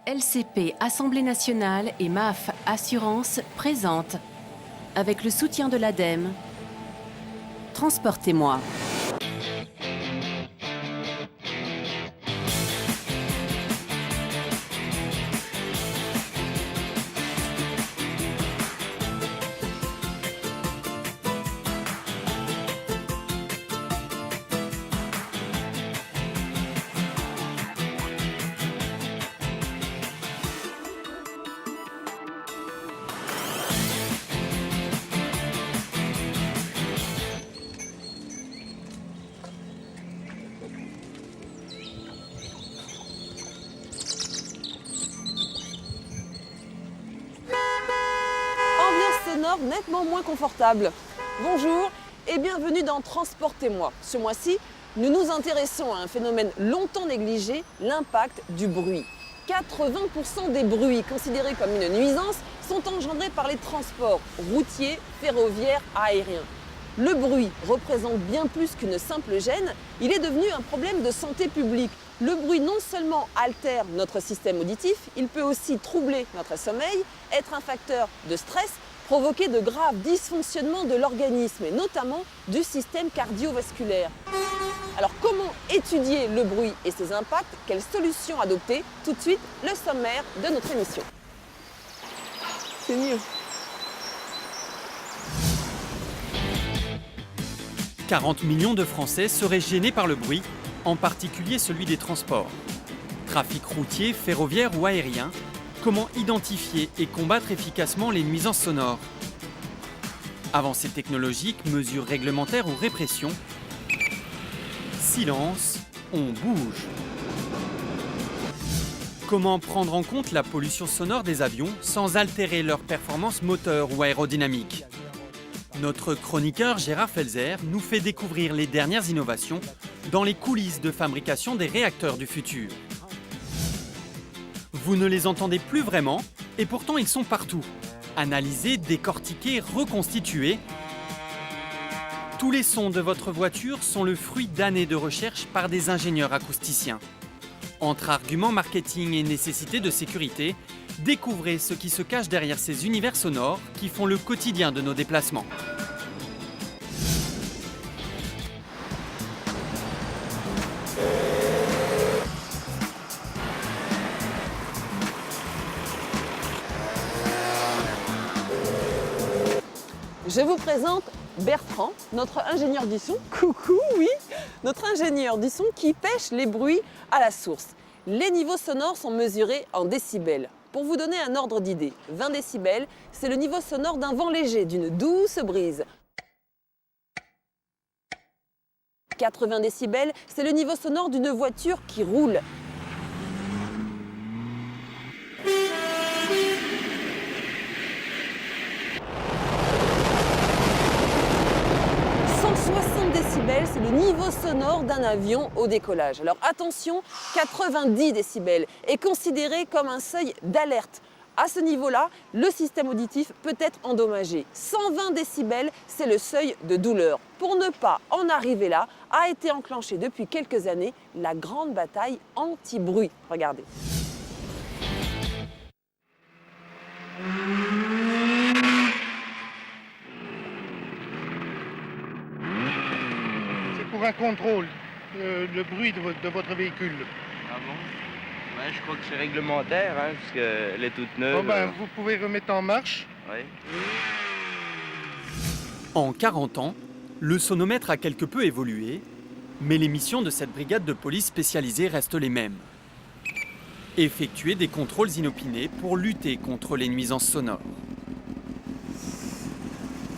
LCP Assemblée nationale et MAF Assurance présentent, avec le soutien de l'ADEME, Transportez-moi. Sonore nettement moins confortable. Bonjour et bienvenue dans Transportez-moi. Ce mois-ci, nous nous intéressons à un phénomène longtemps négligé, l'impact du bruit. 80% des bruits considérés comme une nuisance sont engendrés par les transports routiers, ferroviaires, aériens. Le bruit représente bien plus qu'une simple gêne, il est devenu un problème de santé publique. Le bruit non seulement altère notre système auditif, il peut aussi troubler notre sommeil, être un facteur de stress, provoquer de graves dysfonctionnements de l'organisme et notamment du système cardiovasculaire. Alors comment étudier le bruit et ses impacts? Quelles solutions adopter? Tout de suite, le sommaire de notre émission. C'est mieux. 40 millions de Français seraient gênés par le bruit, en particulier celui des transports. Trafic routier, ferroviaire ou aérien, comment identifier et combattre efficacement les nuisances sonores? Avancées technologiques, mesures réglementaires ou répression? Silence, on bouge. Comment prendre en compte la pollution sonore des avions sans altérer leur performance moteur ou aérodynamique? Notre chroniqueur Gérard Felzer nous fait découvrir les dernières innovations dans les coulisses de fabrication des réacteurs du futur. Vous ne les entendez plus vraiment, et pourtant ils sont partout. Analysés, décortiqués, reconstitués. Tous les sons de votre voiture sont le fruit d'années de recherche par des ingénieurs acousticiens. Entre arguments marketing et nécessité de sécurité, découvrez ce qui se cache derrière ces univers sonores qui font le quotidien de nos déplacements. Je vous présente Bertrand, notre ingénieur du son. Coucou, oui, notre ingénieur du son qui pêche les bruits à la source. Les niveaux sonores sont mesurés en décibels. Pour vous donner un ordre d'idée, 20 décibels, c'est le niveau sonore d'un vent léger, d'une douce brise. 80 décibels, c'est le niveau sonore d'une voiture qui roule. 160 décibels, c'est le niveau sonore d'un avion au décollage. Alors attention, 90 décibels est considéré comme un seuil d'alerte. À ce niveau-là, le système auditif peut être endommagé. 120 décibels, c'est le seuil de douleur. Pour ne pas en arriver là, a été enclenchée depuis quelques années la grande bataille anti-bruit. Regardez. Pour un contrôle, le bruit de votre véhicule. Ah bon? Ouais, je crois que c'est réglementaire, hein, parce qu'elle est toute neuve. Bon ben, vous pouvez remettre en marche. Ouais. En 40 ans, le sonomètre a quelque peu évolué, mais les missions de cette brigade de police spécialisée restent les mêmes. Effectuer des contrôles inopinés pour lutter contre les nuisances sonores.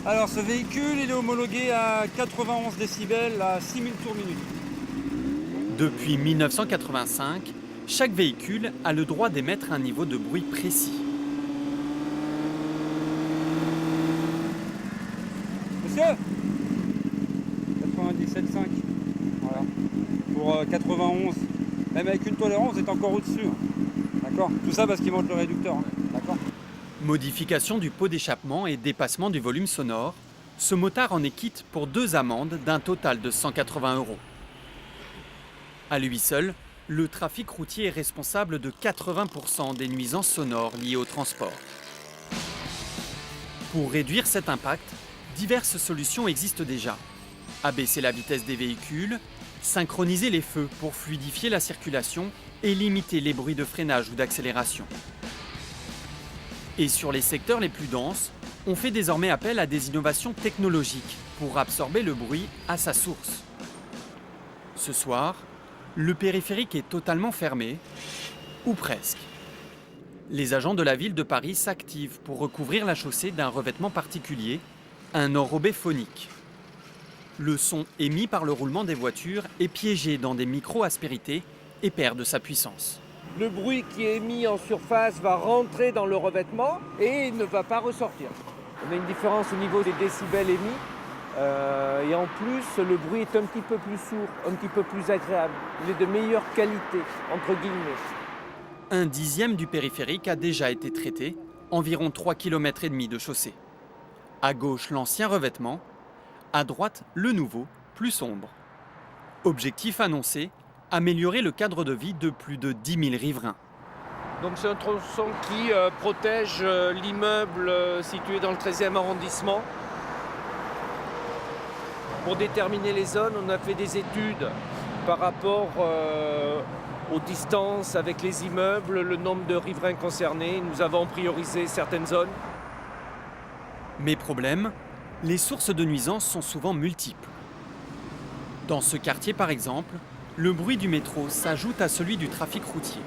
Alors ce véhicule, il est homologué à 91 décibels à 6000 tours minute. Depuis 1985, chaque véhicule a le droit d'émettre un niveau de bruit précis. Monsieur 97,5. Voilà. Pour 91. Même avec une tolérance, vous êtes encore au-dessus. D'accord? Tout ça parce qu'il manque le réducteur. D'accord? Modification du pot d'échappement et dépassement du volume sonore, ce motard en est quitte pour 2 amendes d'un total de 180 €. À lui seul, le trafic routier est responsable de 80% des nuisances sonores liées au transport. Pour réduire cet impact, diverses solutions existent déjà. Abaisser la vitesse des véhicules, synchroniser les feux pour fluidifier la circulation et limiter les bruits de freinage ou d'accélération. Et sur les secteurs les plus denses, on fait désormais appel à des innovations technologiques pour absorber le bruit à sa source. Ce soir, le périphérique est totalement fermé, ou presque. Les agents de la ville de Paris s'activent pour recouvrir la chaussée d'un revêtement particulier, un enrobé phonique. Le son émis par le roulement des voitures est piégé dans des micro-aspérités et perd de sa puissance. Le bruit qui est émis en surface va rentrer dans le revêtement et il ne va pas ressortir. On a une différence au niveau des décibels émis et en plus le bruit est un petit peu plus sourd, un petit peu plus agréable. Il est de meilleure qualité, entre guillemets. 1/10 du périphérique a déjà été traité, environ 3,5 km de chaussée. À gauche, l'ancien revêtement, à droite, le nouveau, plus sombre. Objectif annoncé, améliorer le cadre de vie de plus de 10 000 riverains. Donc c'est un tronçon qui protège l'immeuble situé dans le 13e arrondissement. Pour déterminer les zones, on a fait des études par rapport aux distances avec les immeubles, le nombre de riverains concernés. Nous avons priorisé certaines zones. Mais problème, les sources de nuisances sont souvent multiples. Dans ce quartier par exemple, le bruit du métro s'ajoute à celui du trafic routier.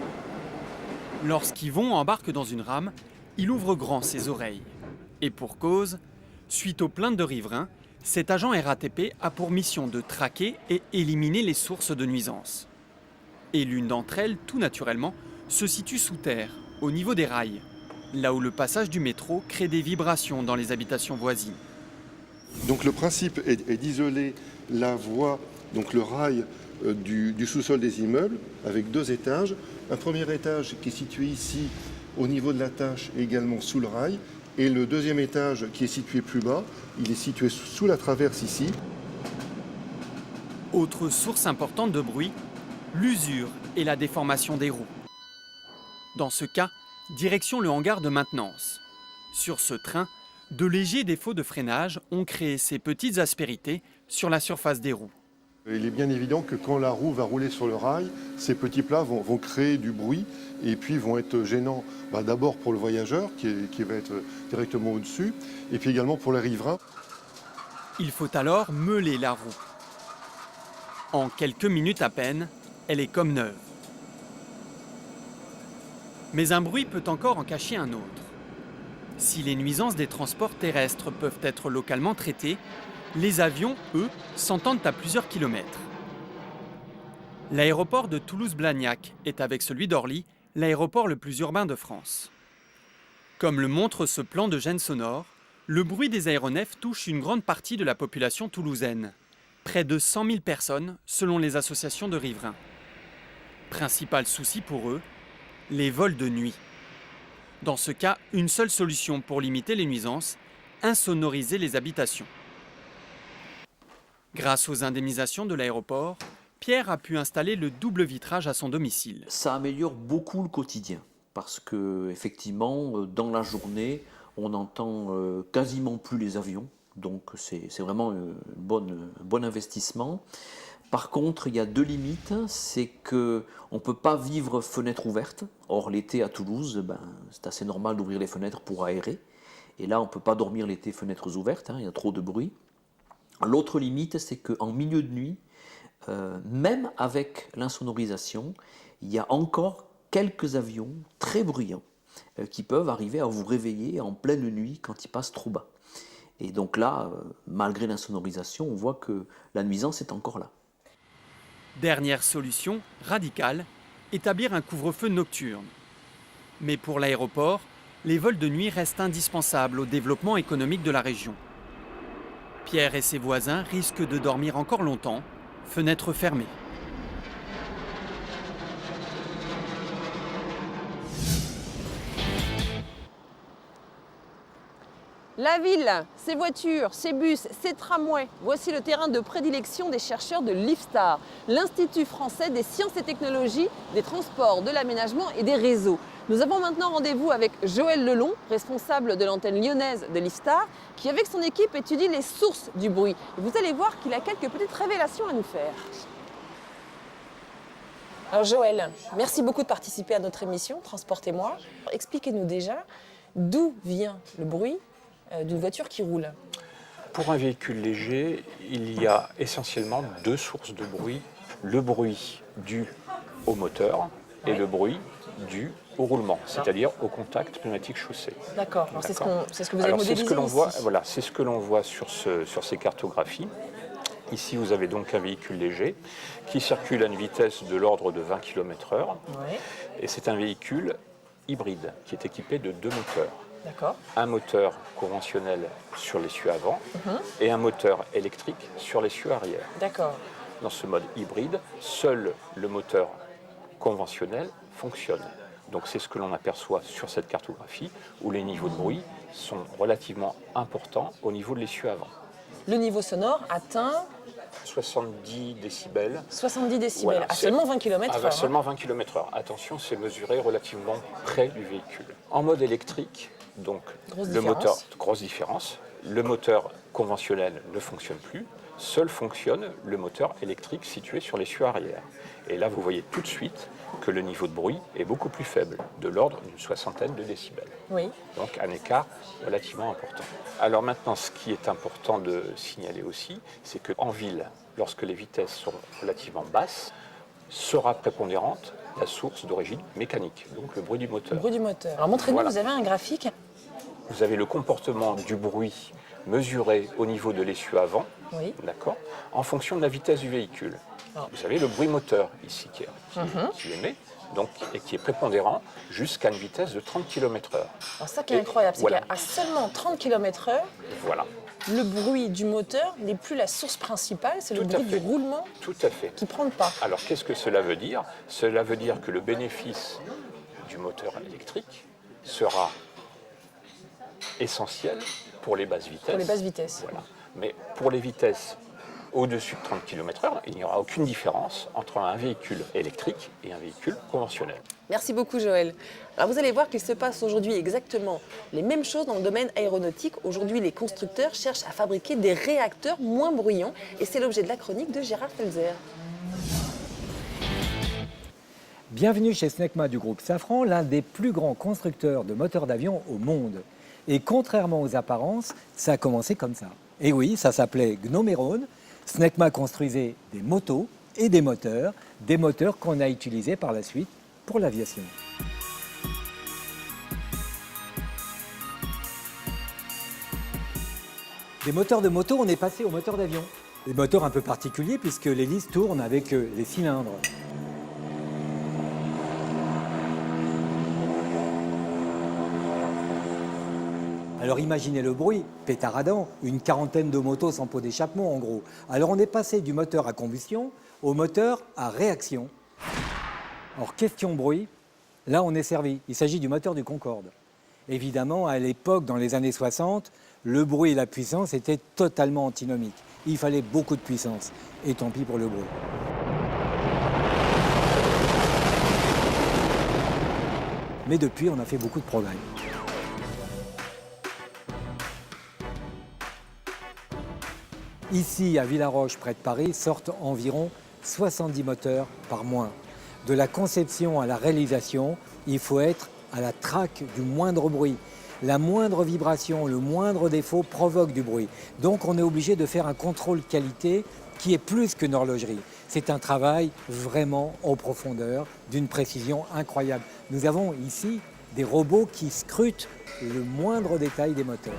Lorsqu'Yvon embarque dans une rame, il ouvre grand ses oreilles. Et pour cause, suite aux plaintes de riverains, cet agent RATP a pour mission de traquer et éliminer les sources de nuisances. Et l'une d'entre elles, tout naturellement, se situe sous terre, au niveau des rails, là où le passage du métro crée des vibrations dans les habitations voisines. Donc le principe est d'isoler la voie, donc le rail du sous-sol des immeubles, avec 2 étages. Un premier étage qui est situé ici, au niveau de la tâche, et également sous le rail. Et le deuxième étage qui est situé plus bas, il est situé sous la traverse ici. Autre source importante de bruit, l'usure et la déformation des roues. Dans ce cas, direction le hangar de maintenance. Sur ce train, de légers défauts de freinage ont créé ces petites aspérités sur la surface des roues. Il est bien évident que quand la roue va rouler sur le rail, ces petits plats vont créer du bruit et puis vont être gênants d'abord pour le voyageur qui va être directement au-dessus et puis également pour les riverains. Il faut alors meuler la roue. En quelques minutes à peine, elle est comme neuve. Mais un bruit peut encore en cacher un autre. Si les nuisances des transports terrestres peuvent être localement traitées, les avions, eux, s'entendent à plusieurs kilomètres. L'aéroport de Toulouse-Blagnac est, avec celui d'Orly, l'aéroport le plus urbain de France. Comme le montre ce plan de gêne sonore, le bruit des aéronefs touche une grande partie de la population toulousaine. Près de 100 000 personnes, selon les associations de riverains. Principal souci pour eux, les vols de nuit. Dans ce cas, une seule solution pour limiter les nuisances, insonoriser les habitations. Grâce aux indemnisations de l'aéroport, Pierre a pu installer le double vitrage à son domicile. Ça améliore beaucoup le quotidien parce que effectivement, dans la journée, on n'entend quasiment plus les avions. Donc c'est vraiment un bon investissement. Par contre, il y a 2 limites, c'est qu'on ne peut pas vivre fenêtre ouverte. Or, l'été à Toulouse, c'est assez normal d'ouvrir les fenêtres pour aérer. Et là, on ne peut pas dormir l'été fenêtres ouvertes, il y a trop de bruit. L'autre limite, c'est qu'en milieu de nuit, même avec l'insonorisation, il y a encore quelques avions très bruyants qui peuvent arriver à vous réveiller en pleine nuit quand ils passent trop bas. Et donc là, malgré l'insonorisation, on voit que la nuisance est encore là. Dernière solution, radicale, établir un couvre-feu nocturne. Mais pour l'aéroport, les vols de nuit restent indispensables au développement économique de la région. Pierre et ses voisins risquent de dormir encore longtemps, fenêtres fermées. La ville, ses voitures, ses bus, ses tramways, voici le terrain de prédilection des chercheurs de l'IFSTAR, l'Institut français des sciences et technologies, des transports, de l'aménagement et des réseaux. Nous avons maintenant rendez-vous avec Joël Lelon, responsable de l'antenne lyonnaise de l'IFSTAR, qui avec son équipe étudie les sources du bruit. Et vous allez voir qu'il a quelques petites révélations à nous faire. Alors Joël, merci beaucoup de participer à notre émission Transportez-moi. Expliquez-nous déjà d'où vient le bruit d'une voiture qui roule. Pour un véhicule léger, il y a essentiellement deux sources de bruit. Le bruit dû au moteur et le bruit dû au roulement, c'est-à-dire au contact pneumatique chaussé. D'accord, c'est ce que vous avez modélisé c'est ce que l'on ici. voit, voilà, c'est ce que l'on voit sur ces cartographies. Ici, vous avez donc un véhicule léger qui circule à une vitesse de l'ordre de 20 km/h. Et c'est un véhicule hybride qui est équipé de deux moteurs. D'accord. Un moteur conventionnel sur l'essieu avant et un moteur électrique sur l'essieu arrière. D'accord. Dans ce mode hybride, seul le moteur conventionnel fonctionne. Donc c'est ce que l'on aperçoit sur cette cartographie où les niveaux de bruit sont relativement importants au niveau de l'essieu avant. Le niveau sonore atteint 70 décibels. 70 décibels, Voilà, à seulement 20 km/h. Seulement 20 km/h. Attention, c'est mesuré relativement près du véhicule. En mode électrique, donc grosse différence, le moteur conventionnel ne fonctionne plus, seul fonctionne le moteur électrique situé sur l'essieu arrière. Et là, vous voyez tout de suite que le niveau de bruit est beaucoup plus faible, de l'ordre d'une soixantaine de décibels. Oui. Donc un écart relativement important. Alors maintenant, ce qui est important de signaler aussi, c'est qu'en ville, lorsque les vitesses sont relativement basses, sera prépondérante la source d'origine mécanique, donc le bruit du moteur. Le bruit du moteur. Alors montrez-nous, vous avez un graphique. Vous avez le comportement du bruit mesuré au niveau de l'essieu avant, d'accord, en fonction de la vitesse du véhicule. Vous avez le bruit moteur ici qui émet, donc, et qui est prépondérant jusqu'à une vitesse de 30 km/h. Alors ça qui est incroyable, c'est qu'à seulement 30 km/h, le bruit du moteur n'est plus la source principale, c'est le bruit du roulement qui prend le pas. Alors qu'est-ce que cela veut dire? Cela veut dire que le bénéfice du moteur électrique sera essentiel pour les basses vitesses. Pour les basses vitesses. Voilà. Mais pour les vitesses au-dessus de 30 km/h, il n'y aura aucune différence entre un véhicule électrique et un véhicule conventionnel. Merci beaucoup Joël. Alors vous allez voir qu'il se passe aujourd'hui exactement les mêmes choses dans le domaine aéronautique. Aujourd'hui, les constructeurs cherchent à fabriquer des réacteurs moins bruyants et c'est l'objet de la chronique de Gérard Felzer. Bienvenue chez Snecma du groupe Safran, l'un des plus grands constructeurs de moteurs d'avion au monde. Et contrairement aux apparences, ça a commencé comme ça. Et oui, ça s'appelait Gnomerone. Snecma construisait des motos et des moteurs qu'on a utilisés par la suite pour l'aviation. Des moteurs de moto, on est passé aux moteurs d'avion. Des moteurs un peu particuliers puisque l'hélice tourne avec les cylindres. Alors imaginez le bruit, pétaradant, une quarantaine de motos sans pot d'échappement en gros. Alors on est passé du moteur à combustion au moteur à réaction. Alors question bruit, là on est servi, il s'agit du moteur du Concorde. Évidemment, à l'époque, dans les années 60, le bruit et la puissance étaient totalement antinomiques. Il fallait beaucoup de puissance, et tant pis pour le bruit. Mais depuis, on a fait beaucoup de progrès. Ici, à Villaroche, près de Paris, sortent environ 70 moteurs par mois. De la conception à la réalisation, il faut être à la traque du moindre bruit. La moindre vibration, le moindre défaut provoque du bruit. Donc on est obligé de faire un contrôle qualité qui est plus qu'une horlogerie. C'est un travail vraiment en profondeur, d'une précision incroyable. Nous avons ici des robots qui scrutent le moindre détail des moteurs.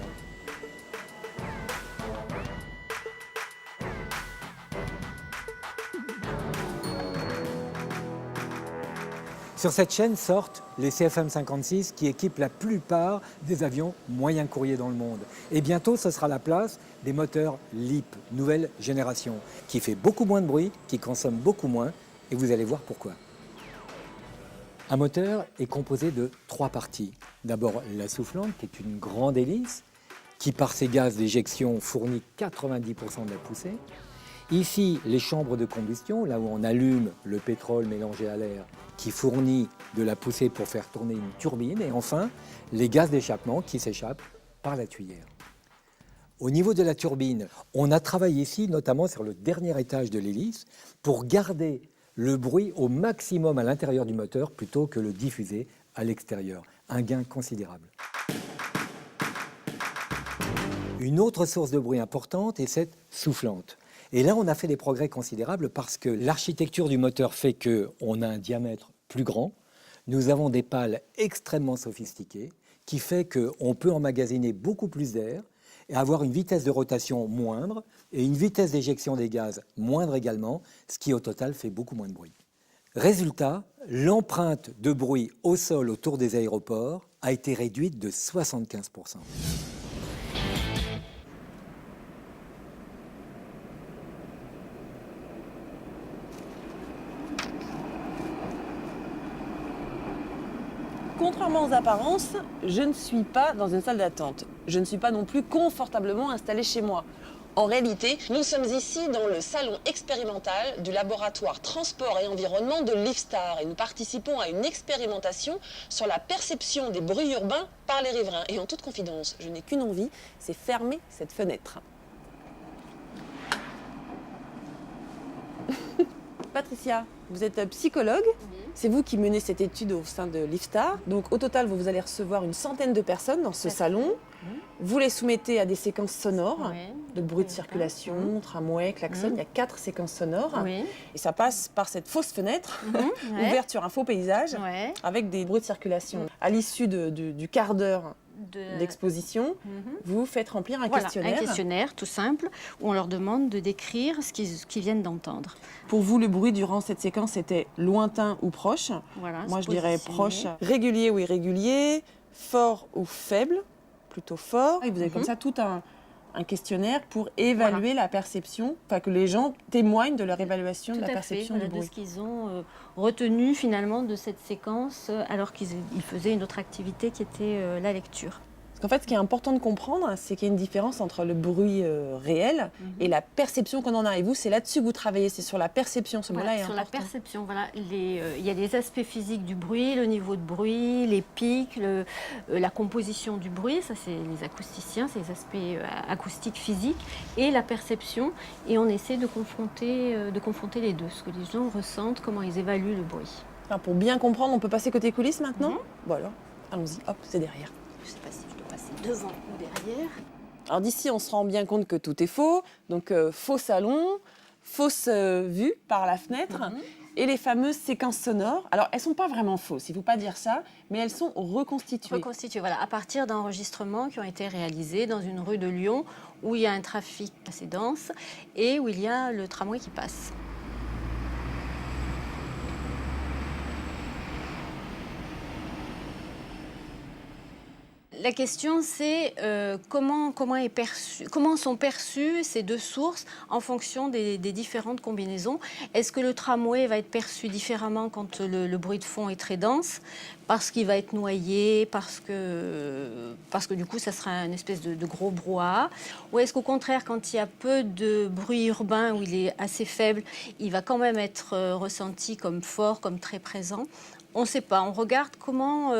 Sur cette chaîne sortent les CFM56 qui équipent la plupart des avions moyen courrier dans le monde. Et bientôt, ce sera la place des moteurs LEAP, nouvelle génération, qui fait beaucoup moins de bruit, qui consomme beaucoup moins, et vous allez voir pourquoi. Un moteur est composé de 3 parties. D'abord la soufflante, qui est une grande hélice, qui par ses gaz d'éjection fournit 90% de la poussée. Ici, les chambres de combustion, là où on allume le pétrole mélangé à l'air, qui fournit de la poussée pour faire tourner une turbine. Et enfin, les gaz d'échappement qui s'échappent par la tuyère. Au niveau de la turbine, on a travaillé ici, notamment sur le dernier étage de l'hélice, pour garder le bruit au maximum à l'intérieur du moteur plutôt que le diffuser à l'extérieur. Un gain considérable. Une autre source de bruit importante est cette soufflante. Et là, on a fait des progrès considérables parce que l'architecture du moteur fait qu'on a un diamètre plus grand. Nous avons des pales extrêmement sophistiquées qui fait qu'on peut emmagasiner beaucoup plus d'air et avoir une vitesse de rotation moindre et une vitesse d'éjection des gaz moindre également, ce qui au total fait beaucoup moins de bruit. Résultat, l'empreinte de bruit au sol autour des aéroports a été réduite de 75%. Contrairement aux apparences, je ne suis pas dans une salle d'attente. Je ne suis pas non plus confortablement installée chez moi. En réalité, nous sommes ici dans le salon expérimental du laboratoire Transport et Environnement de Lifstar et nous participons à une expérimentation sur la perception des bruits urbains par les riverains. Et en toute confidence, je n'ai qu'une envie, c'est fermer cette fenêtre. Patricia, vous êtes psychologue. C'est vous qui menez cette étude au sein de Lifstar. Donc au total, vous allez recevoir une centaine de personnes dans ce salon. Vous les soumettez à des séquences sonores, de bruit de circulation, tramway, klaxon. Il y a 4 séquences sonores. Et ça passe par cette fausse fenêtre, ouverte sur un faux paysage, avec des bruits de circulation. À l'issue du quart d'heure d'exposition, vous faites remplir un questionnaire. Un questionnaire tout simple, où on leur demande de décrire ce qu'ils viennent d'entendre. Pour vous, le bruit durant cette séquence était lointain ou proche. Moi, je dirais proche. Régulier ou irrégulier, fort ou faible, plutôt fort. Et vous avez comme ça tout un questionnaire pour évaluer la perception, enfin que les gens témoignent de leur évaluation de la perception du bruit. De ce qu'ils ont retenu finalement de cette séquence alors qu'ils faisaient une autre activité qui était la lecture. Parce qu'en fait, ce qui est important de comprendre, c'est qu'il y a une différence entre le bruit réel et la perception qu'on en a. Et vous, c'est là-dessus que vous travaillez, c'est sur la perception. Ce mot-là est important. Sur la perception, voilà. Il y a les aspects physiques du bruit, le niveau de bruit, les pics, la composition du bruit. Ça, c'est les acousticiens, c'est les aspects acoustiques physiques et la perception. Et on essaie de confronter les deux, ce que les gens ressentent, comment ils évaluent le bruit. Alors, pour bien comprendre, on peut passer côté coulisses maintenant. Bon alors, allons-y. Hop, c'est derrière. Je ne sais pas si je dois passer devant ou derrière. Alors d'ici, on se rend bien compte que tout est faux. Donc faux salon, fausse vue par la fenêtre et les fameuses séquences sonores. Alors elles ne sont pas vraiment fausses, il ne faut pas dire ça, mais elles sont reconstituées. Reconstituées, voilà, à partir d'enregistrements qui ont été réalisés dans une rue de Lyon où il y a un trafic assez dense et où il y a le tramway qui passe. La question, c'est comment sont perçues ces deux sources en fonction des différentes combinaisons. Est-ce que le tramway va être perçu différemment quand le bruit de fond est très dense, parce qu'il va être noyé, parce que du coup, ça sera une espèce de gros brouhaha? Ou est-ce qu'au contraire, quand il y a peu de bruit urbain, où il est assez faible, il va quand même être ressenti comme fort, comme très présent? On ne sait pas, on regarde comment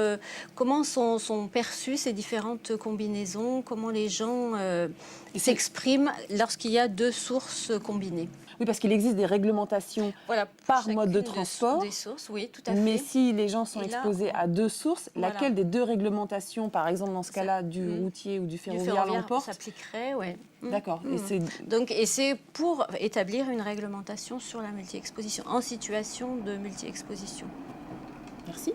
sont perçues ces différentes combinaisons, comment les gens s'expriment lorsqu'il y a deux sources combinées. Oui, parce qu'il existe des réglementations par mode de transport. Des sources, oui, tout à fait. Mais si les gens sont exposés à deux sources, laquelle des deux réglementations, par exemple dans ce cas-là, du routier ou du ferroviaire l'emporte? S'appliquerait, oui. D'accord. Et c'est pour établir une réglementation sur la multi-exposition, en situation de multi-exposition. Merci.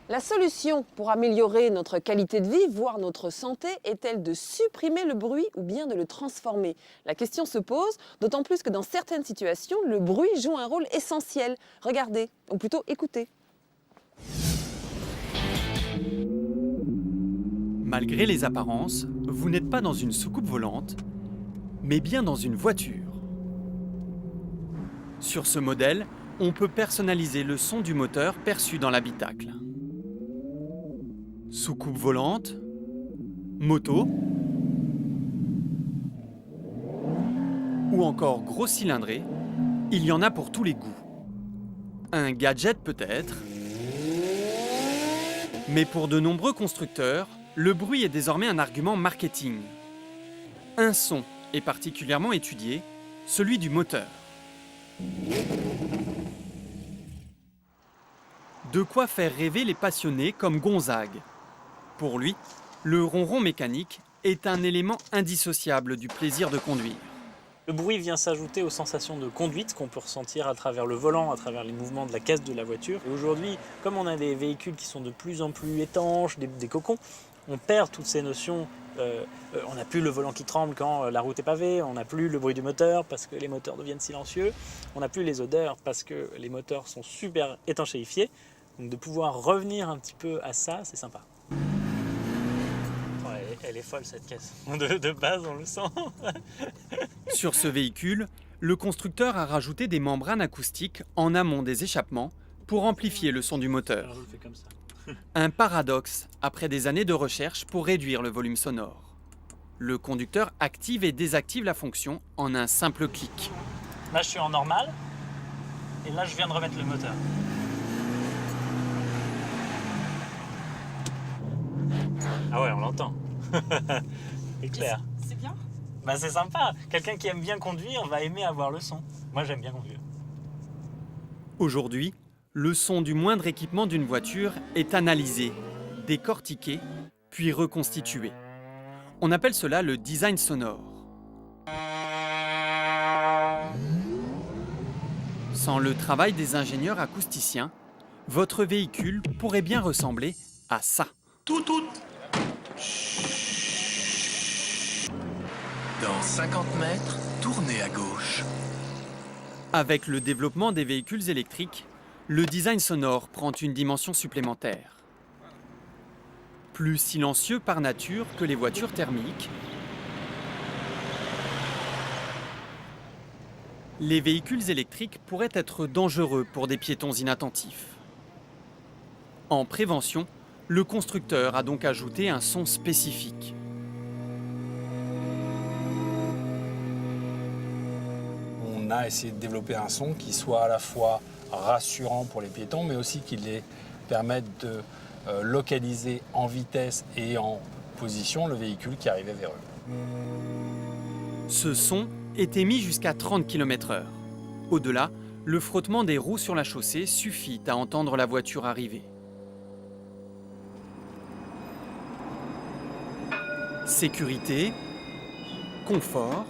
La solution pour améliorer notre qualité de vie, voire notre santé, est-elle de supprimer le bruit ou bien de le transformer? La question se pose, d'autant plus que dans certaines situations, le bruit joue un rôle essentiel. Regardez, ou plutôt écoutez. Malgré les apparences, vous n'êtes pas dans une soucoupe volante, mais bien dans une voiture. Sur ce modèle, on peut personnaliser le son du moteur perçu dans l'habitacle. Soucoupe volante, moto ou encore gros cylindré, il y en a pour tous les goûts. Un gadget peut-être, mais pour de nombreux constructeurs, le bruit est désormais un argument marketing. Un son est particulièrement étudié, celui du moteur. De quoi faire rêver les passionnés comme Gonzague. Pour lui, le ronron mécanique est un élément indissociable du plaisir de conduire. Le bruit vient s'ajouter aux sensations de conduite qu'on peut ressentir à travers le volant, à travers les mouvements de la caisse de la voiture. Et aujourd'hui, comme on a des véhicules qui sont de plus en plus étanches, des cocons, on perd toutes ces notions. On n'a plus le volant qui tremble quand la route est pavée, on n'a plus le bruit du moteur parce que les moteurs deviennent silencieux, on n'a plus les odeurs parce que les moteurs sont super étanchéifiés. Donc de pouvoir revenir un petit peu à ça, c'est sympa. Elle est folle cette caisse. De base, on le sent. Sur ce véhicule, le constructeur a rajouté des membranes acoustiques en amont des échappements pour amplifier le son du moteur. Un paradoxe après des années de recherche pour réduire le volume sonore. Le conducteur active et désactive la fonction en un simple clic. Là, je suis en normal. Et là, je viens de remettre le moteur. Ah ouais, on l'entend. C'est clair. C'est bien. Bah, c'est sympa. Quelqu'un qui aime bien conduire va aimer avoir le son. Moi, j'aime bien conduire. Aujourd'hui, le son du moindre équipement d'une voiture est analysé, décortiqué, puis reconstitué. On appelle cela le design sonore. Sans le travail des ingénieurs acousticiens, votre véhicule pourrait bien ressembler à ça. Tout. Dans 50 mètres, tournez à gauche. Avec le développement des véhicules électriques, le design sonore prend une dimension supplémentaire. Plus silencieux par nature que les voitures thermiques, les véhicules électriques pourraient être dangereux pour des piétons inattentifs. En prévention, le constructeur a donc ajouté un son spécifique. On a essayé de développer un son qui soit à la fois rassurant pour les piétons, mais aussi qui les permette de localiser en vitesse et en position le véhicule qui arrivait vers eux. Ce son est émis jusqu'à 30 km/h. Au-delà, le frottement des roues sur la chaussée suffit à entendre la voiture arriver. Sécurité, confort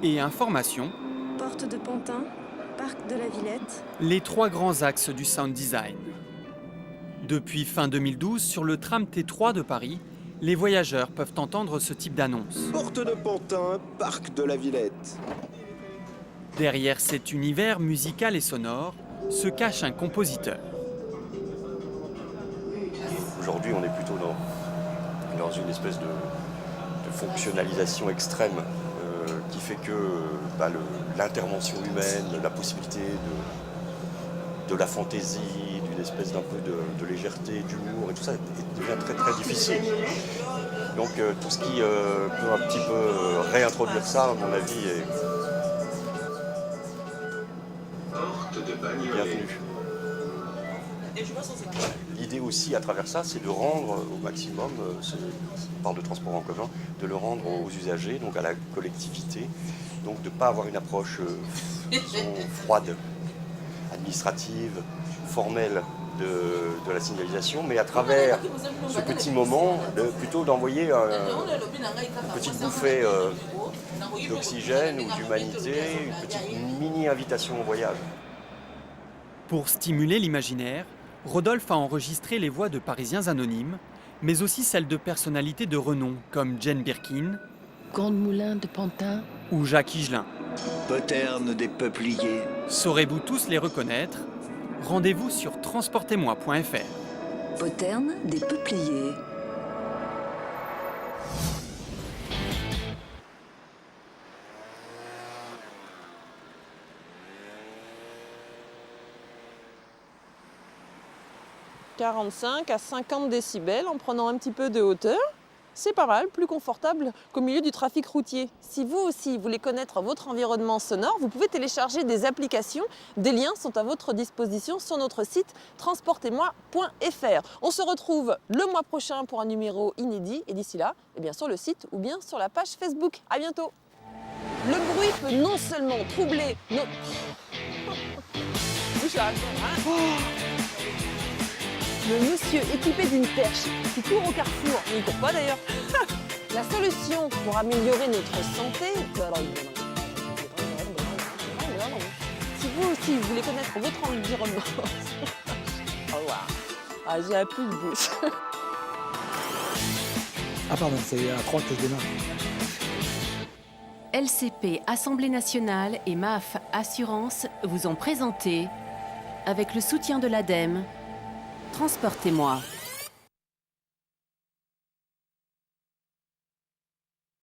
et information. Porte de Pantin, parc de la Villette. Les trois grands axes du sound design. Depuis fin 2012, sur le tram T3 de Paris, les voyageurs peuvent entendre ce type d'annonce. Porte de Pantin, parc de la Villette. Derrière cet univers musical et sonore se cache un compositeur. Aujourd'hui, on est plutôt dans une espèce de fonctionnalisation extrême qui fait que l'intervention humaine, la possibilité de la fantaisie, d'une espèce d'un peu de légèreté, d'humour et tout ça devient très très difficile. Donc tout ce qui peut un petit peu réintroduire ça, à mon avis, est bienvenu. L'idée aussi à travers ça, c'est de rendre au maximum, on parle de transport en commun, de le rendre aux usagers, donc à la collectivité, donc de ne pas avoir une approche froide, administrative, formelle de la signalisation, mais à travers ce petit moment, plutôt d'envoyer une petite bouffée d'oxygène ou d'humanité, une petite mini-invitation au voyage. Pour stimuler l'imaginaire, Rodolphe a enregistré les voix de Parisiens anonymes, mais aussi celles de personnalités de renom comme Jane Birkin, Comte Moulin de Pantin ou Jacques Higelin. Poterne des peupliers. Saurez-vous tous les reconnaître? Rendez-vous sur transportez-moi.fr. Poterne des peupliers. 45 à 50 décibels en prenant un petit peu de hauteur. C'est pas mal, plus confortable qu'au milieu du trafic routier. Si vous aussi voulez connaître votre environnement sonore, vous pouvez télécharger des applications. Des liens sont à votre disposition sur notre site transportezmoi.fr. On se retrouve le mois prochain pour un numéro inédit et d'ici là, eh bien sur le site ou bien sur la page Facebook. À bientôt. Le bruit peut non seulement troubler nos... Le monsieur équipé d'une perche qui court au carrefour, il ne court pas d'ailleurs. La solution pour améliorer notre santé... Si vous aussi vous voulez connaître votre environnement... Au revoir. Ah, j'ai un peu de bouche. Ah pardon, c'est à 3 que je démarre. LCP Assemblée nationale et MAF Assurance vous ont présenté, avec le soutien de l'ADEME, Transportez-moi.